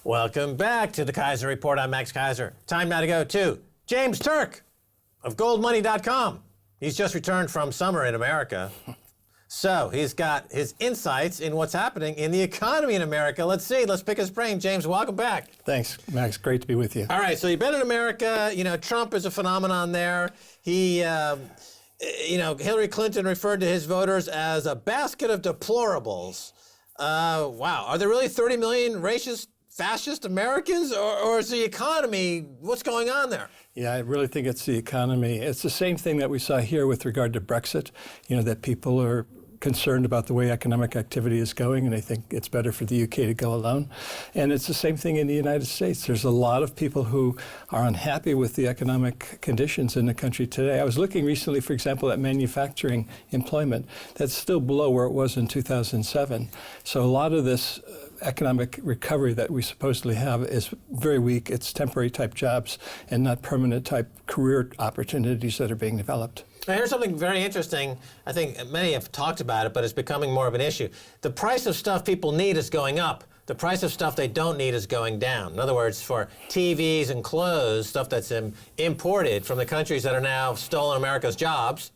Welcome back to the Keiser Report. I'm Max Keiser. Time now to go to James Turk of goldmoney.com. He's just returned from summer in America. So he's got his insights in what's happening in the economy in America. Let's see. Let's pick his brain. James, welcome back. Thanks, Max. Great to be with you. All right. So you've been in America. You know, Trump is a phenomenon there. Hillary Clinton referred to his voters as a basket of deplorables. Wow. Are there really 30 million racist, fascist Americans, or is the economy, what's going on there? Yeah, I really think it's the economy. It's the same thing that we saw here with regard to Brexit, that people are concerned about the way economic activity is going, and I think it's better for the UK to go alone. And it's the same thing in the United States. There's a lot of people who are unhappy with the economic conditions in the country today. I was looking recently, for example, at manufacturing employment. That's still below where it was in 2007. So a lot of this economic recovery that we supposedly have is very weak. It's temporary type jobs and not permanent type career opportunities that are being developed. Now, here's something very interesting. I think many have talked about it, but it's becoming more of an issue. The price of stuff people need is going up. The price of stuff they don't need is going down. In other words, for TVs and clothes, stuff that's imported from the countries that are now stolen America's jobs,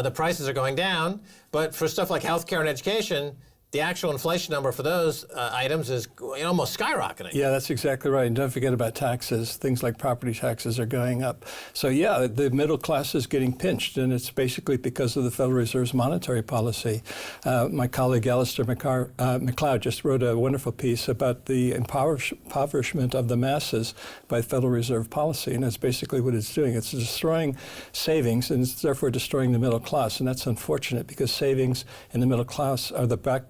the prices are going down. But for stuff like healthcare and education, the actual inflation number for those items is almost skyrocketing. Yeah, that's exactly right. And don't forget about taxes. Things like property taxes are going up. So yeah, the middle class is getting pinched, and it's basically because of the Federal Reserve's monetary policy. My colleague Alistair McLeod just wrote a wonderful piece about the impoverishment of the masses by Federal Reserve policy, and that's basically what it's doing. It's destroying savings, and it's therefore destroying the middle class, and that's unfortunate because savings in the middle class are the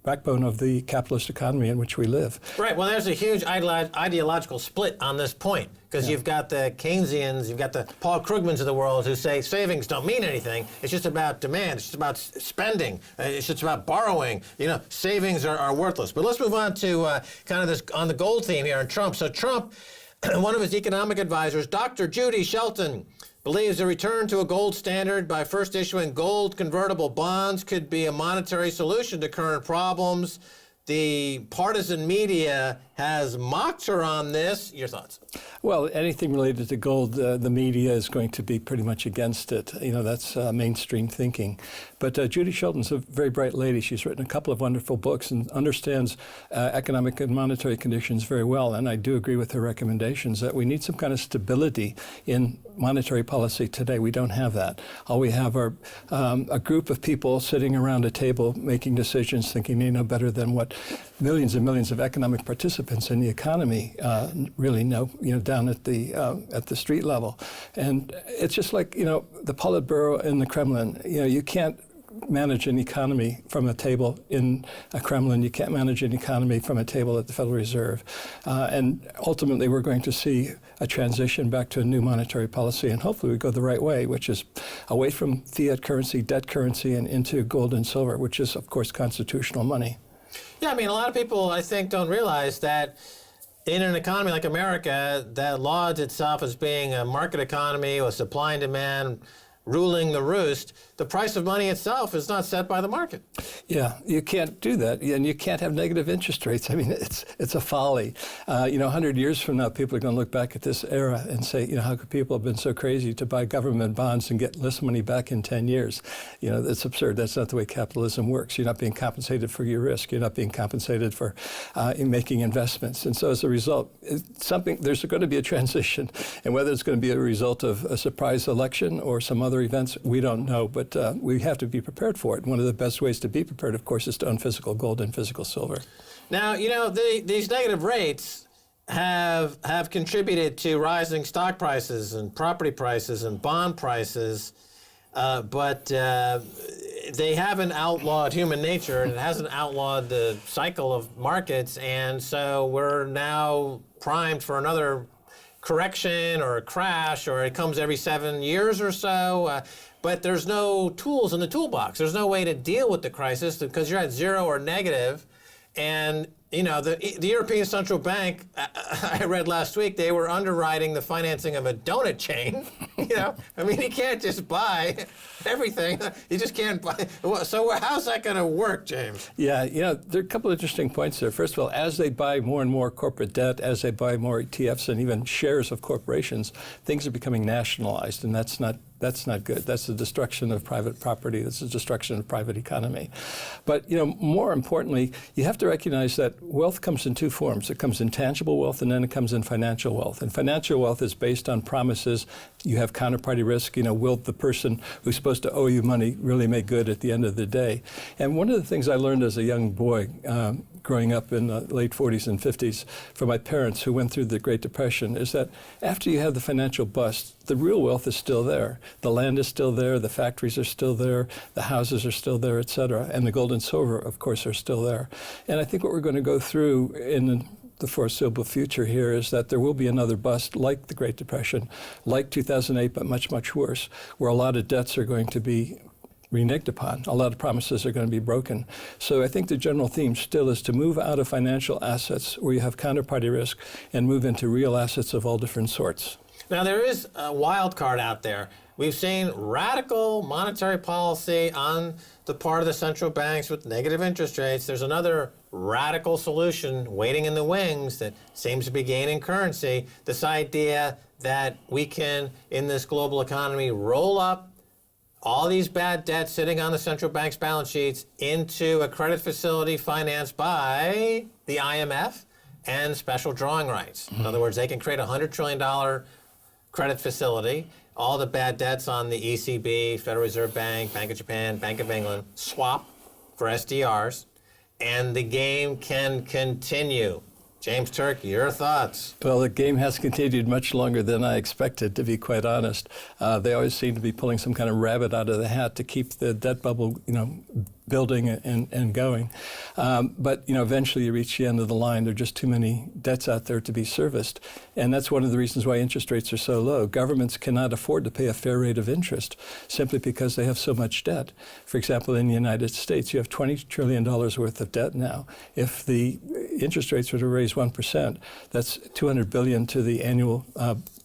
backbone of the capitalist economy in which we live. Right. Well, there's a huge ideological split on this point because you've got the Keynesians, you've got the Paul Krugmans of the world who say savings don't mean anything. It's just about demand. It's just about spending. It's just about borrowing. Savings are worthless. But let's move on to kind of this on the gold theme here on Trump. So Trump, one of his economic advisors, Dr. Judy Shelton, believes a return to a gold standard by first issuing gold convertible bonds could be a monetary solution to current problems. The partisan media has mocked her on this. Your thoughts? Well, anything related to gold, the media is going to be pretty much against it. That's mainstream thinking. But Judy Shelton's a very bright lady. She's written a couple of wonderful books and understands economic and monetary conditions very well. And I do agree with her recommendations that we need some kind of stability in monetary policy today. We don't have that. All we have are a group of people sitting around a table making decisions, thinking they know better than what millions and millions of economic participants in the economy really know, down at the street level. And it's just like, the Politburo in the Kremlin. You can't manage an economy from a table in a Kremlin. You can't manage an economy from a table at the Federal Reserve. And ultimately, we're going to see a transition back to a new monetary policy, and hopefully we go the right way, which is away from fiat currency, debt currency, and into gold and silver, which is, of course, constitutional money. Yeah, a lot of people, I think, don't realize that in an economy like America that lauds itself as being a market economy with supply and demand ruling the roost, the price of money itself is not set by the market. Yeah, you can't do that, and you can't have negative interest rates. It's a folly. 100 years from now, people are going to look back at this era and say, how could people have been so crazy to buy government bonds and get less money back in 10 years? That's absurd. That's not the way capitalism works. You're not being compensated for your risk. You're not being compensated for in making investments. And so as a result, there's going to be a transition, and whether it's going to be a result of a surprise election or some other events, we don't know, but we have to be prepared for it. One of the best ways to be prepared, of course, is to own physical gold and physical silver. Now, these negative rates have contributed to rising stock prices and property prices and bond prices, but they haven't outlawed human nature, and it hasn't outlawed the cycle of markets, and so we're now primed for another correction or a crash, or it comes every 7 years or so, but there's no tools in the toolbox. There's no way to deal with the crisis because you're at zero or negative, and the European Central Bank, I read last week, they were underwriting the financing of a donut chain. I mean, you can't just buy everything. You just can't buy. So how's that going to work, James? Yeah, there are a couple of interesting points there. First of all, as they buy more and more corporate debt, as they buy more ETFs and even shares of corporations, things are becoming nationalized, and that's not good. That's the destruction of private property. That's the destruction of private economy. But more importantly, you have to recognize that wealth comes in two forms. It comes in tangible wealth, and then it comes in financial wealth. And financial wealth is based on promises. You have counterparty risk. Will the person who's supposed to owe you money really make good at the end of the day? And one of the things I learned as a young boy, growing up in the late 40s and 50s from my parents who went through the Great Depression, is that after you have the financial bust, the real wealth is still there. The land is still there, the factories are still there, the houses are still there, et cetera. And the gold and silver, of course, are still there. And I think what we're going to go through in the foreseeable future here is that there will be another bust like the Great Depression, like 2008, but much, much worse, where a lot of debts are going to be reneged upon. A lot of promises are going to be broken. So I think the general theme still is to move out of financial assets where you have counterparty risk and move into real assets of all different sorts. Now, there is a wild card out there. We've seen radical monetary policy on the part of the central banks with negative interest rates. There's another radical solution waiting in the wings that seems to be gaining currency. This idea that we can, in this global economy, roll up all these bad debts sitting on the central bank's balance sheets into a credit facility financed by the IMF and special drawing rights. In other words, they can create a $100 trillion credit facility, all the bad debts on the ECB, Federal Reserve Bank, Bank of Japan, Bank of England, swap for SDRs, and the game can continue. James Turk, your thoughts? Well, the game has continued much longer than I expected, to be quite honest. They always seem to be pulling some kind of rabbit out of the hat to keep the debt bubble, building and going. But eventually you reach the end of the line. There are just too many debts out there to be serviced. And that's one of the reasons why interest rates are so low. Governments cannot afford to pay a fair rate of interest simply because they have so much debt. For example, in the United States, you have $20 trillion worth of debt now. If the interest rates were to raise 1%, that's $200 billion to the annual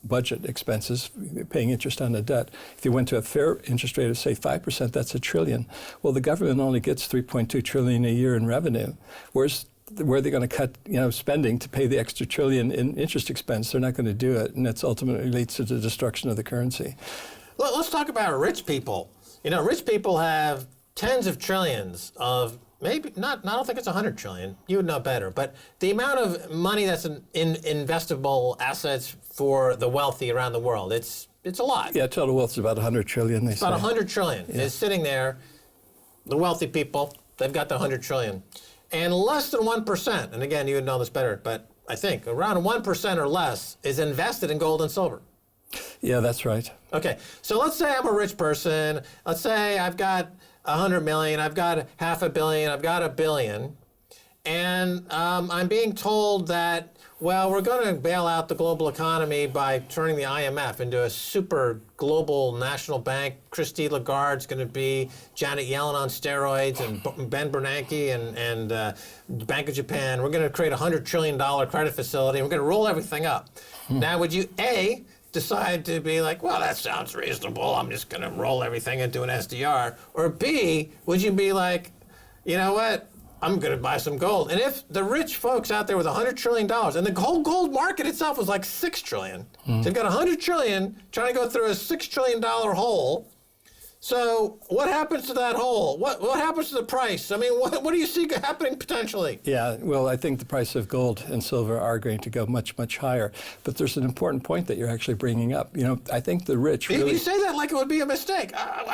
budget expenses, paying interest on the debt. If you went to a fair interest rate of, say, 5%, that's $1 trillion. Well, the government only gets $3.2 trillion a year in revenue. Where are they going to cut, spending to pay the extra trillion in interest expense? They're not going to do it, and that's ultimately leads to the destruction of the currency. Well, let's talk about rich people. Rich people have tens of trillions of maybe not. I don't think it's 100 trillion. You would know better. But the amount of money that's in investable assets for the wealthy around the world, it's a lot. Yeah, total wealth is about 100 trillion. They say. About 100 trillion is sitting there. The wealthy people, they've got the 100 trillion, and less than 1%. And again, you would know this better, but I think around 1% or less is invested in gold and silver. Yeah, that's right. Okay, so let's say I'm a rich person. Let's say I've got 100 million, I've got $500 million, I've got $1 billion, and I'm being told that, well, we're going to bail out the global economy by turning the IMF into a super global national bank. Christine Lagarde's going to be Janet Yellen on steroids, and Ben Bernanke and Bank of Japan. We're going to create a $100 trillion credit facility, and we're going to roll everything up. Now, would you, A, decide to be like, well, that sounds reasonable, I'm just going to roll everything into an SDR? Or B, would you be like, you know what, I'm going to buy some gold? And if the rich folks out there with $100 trillion, and the whole gold market itself was like $6 trillion, so you've got $100 trillion trying to go through a $6 trillion hole. So what happens to that hole? What happens to the price? I mean, what do you see happening potentially? Yeah, well, I think the price of gold and silver are going to go much, much higher. But there's an important point that you're actually bringing up. I think the rich really... You say that like it would be a mistake.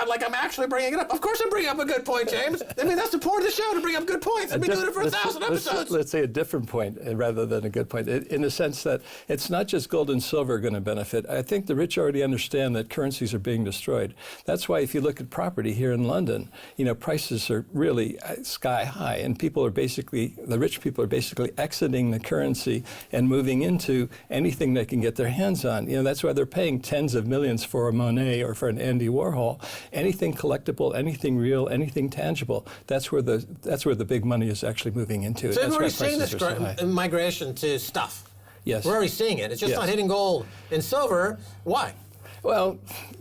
Like I'm actually bringing it up. Of course I'm bringing up a good point, James. I mean, that's the point of the show, to bring up good points. I've been doing it for 1,000 episodes. Let's say a different point rather than a good point, in the sense that it's not just gold and silver going to benefit. I think the rich already understand that currencies are being destroyed. That's why if you look at property here in London, prices are really sky high, and the rich people are basically exiting the currency and moving into anything they can get their hands on. That's why they're paying tens of millions for a Monet or for an Andy Warhol. Anything collectible, anything real, anything tangible. That's where the big money is actually moving into. So That's we're already why seeing prices this are so high. migration to stuff. Yes. We're already seeing it. It's just Yes. not hitting gold and silver. Why? Well,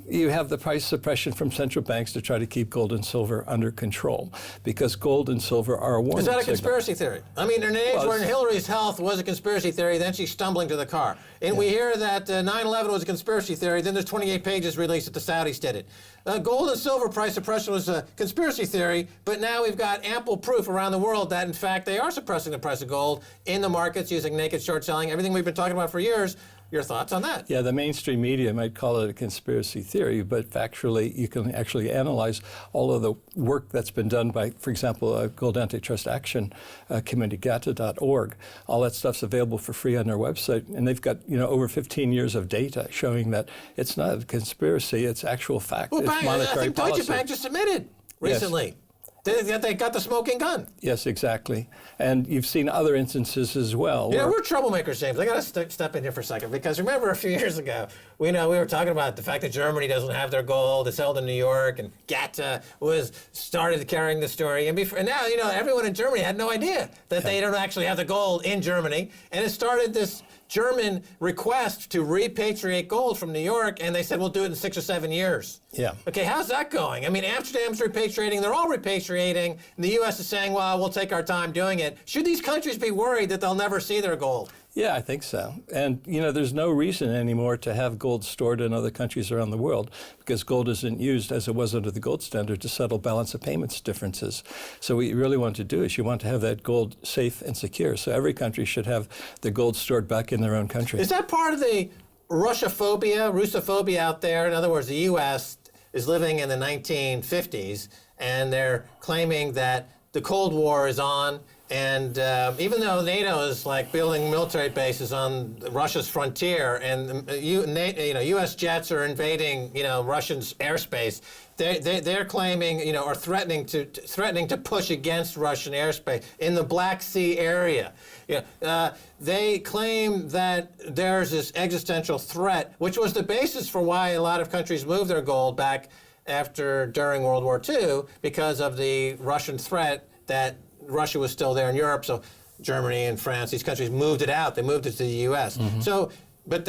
you have the price suppression from central banks to try to keep gold and silver under control, because gold and silver are a warning Is that a signal. conspiracy theory? I mean, in an age when Hillary's health was a conspiracy theory, then she's stumbling to the car. And we hear that 9/11 was a conspiracy theory, then there's 28 pages released that the Saudis did it. Gold and silver price suppression was a conspiracy theory, but now we've got ample proof around the world that, in fact, they are suppressing the price of gold in the markets using naked short selling, everything we've been talking about for years. Your thoughts on that? Yeah, the mainstream media might call it a conspiracy theory, but factually, you can actually analyze all of the work that's been done by, for example, a Gold Antitrust Action Committee, GATA.org. All that stuff's available for free on their website, and they've got over 15 years of data showing that it's not a conspiracy; it's actual fact. Well, it's monetary I think policy. Deutsche Bank just admitted recently. Yes. They got the smoking gun. Yes, exactly. And you've seen other instances as well. Yeah, we're troublemakers, James. I got to step in here for a second, because remember a few years ago, we were talking about the fact that Germany doesn't have their gold. It's held in New York, and GATA started carrying the story. And now, everyone in Germany had no idea that they don't actually have the gold in Germany. And it started this German request to repatriate gold from New York, and they said, we'll do it in 6 or 7 years. Yeah. Okay, how's that going? I mean, Amsterdam's repatriating, they're all repatriating, and the U.S. is saying, well, we'll take our time doing it. Should these countries be worried that they'll never see their gold? Yeah, I think so. And, there's no reason anymore to have gold stored in other countries around the world, because gold isn't used, as it was under the gold standard, to settle balance of payments differences. So what you really want to do is you want to have that gold safe and secure. So every country should have the gold stored back in their own country. Is that part of the Russophobia out there? In other words, the U.S. is living in the 1950s, and they're claiming that the Cold War is on. And even though NATO is like building military bases on Russia's frontier, and U.S. jets are invading Russian airspace, they're claiming or threatening to push against Russian airspace in the Black Sea area. They claim that there's this existential threat, which was the basis for why a lot of countries moved their gold back during World War II, because of the Russian threat that Russia was still there in Europe, so Germany and France, these countries moved it out. They moved it to the U.S. Mm-hmm. So, but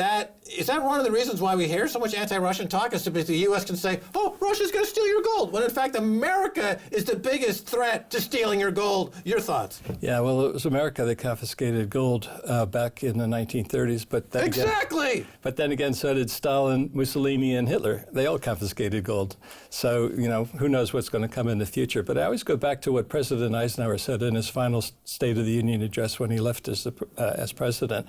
is that one of the reasons why we hear so much anti-Russian talk? Is because the U.S. can say, oh, Russia's going to steal your gold, when in fact America is the biggest threat to stealing your gold. Your thoughts? Yeah, well, it was America that confiscated gold back in the 1930s, but then again, so did Stalin, Mussolini, and Hitler. They all confiscated gold. So, who knows what's going to come in the future. But I always go back to what President Eisenhower said in his final State of the Union address when he left as president,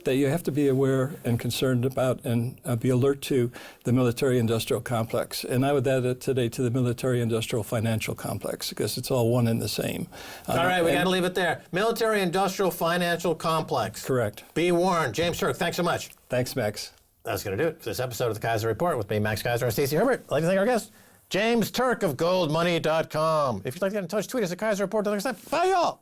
that you have to be aware and concerned about and be alert to the military-industrial complex. And I would add it today to the military-industrial financial complex, because it's all one and the same. All right, we got to leave it there. Military-industrial financial complex. Correct. Be warned. James Turk, thanks so much. Thanks, Max. That's going to do it for this episode of the Keiser Report with me, Max Keiser, and Stacey Herbert. I'd like to thank our guest, James Turk of GoldMoney.com. If you'd like to get in touch, tweet us at Keiser Report. Until next time, bye, y'all.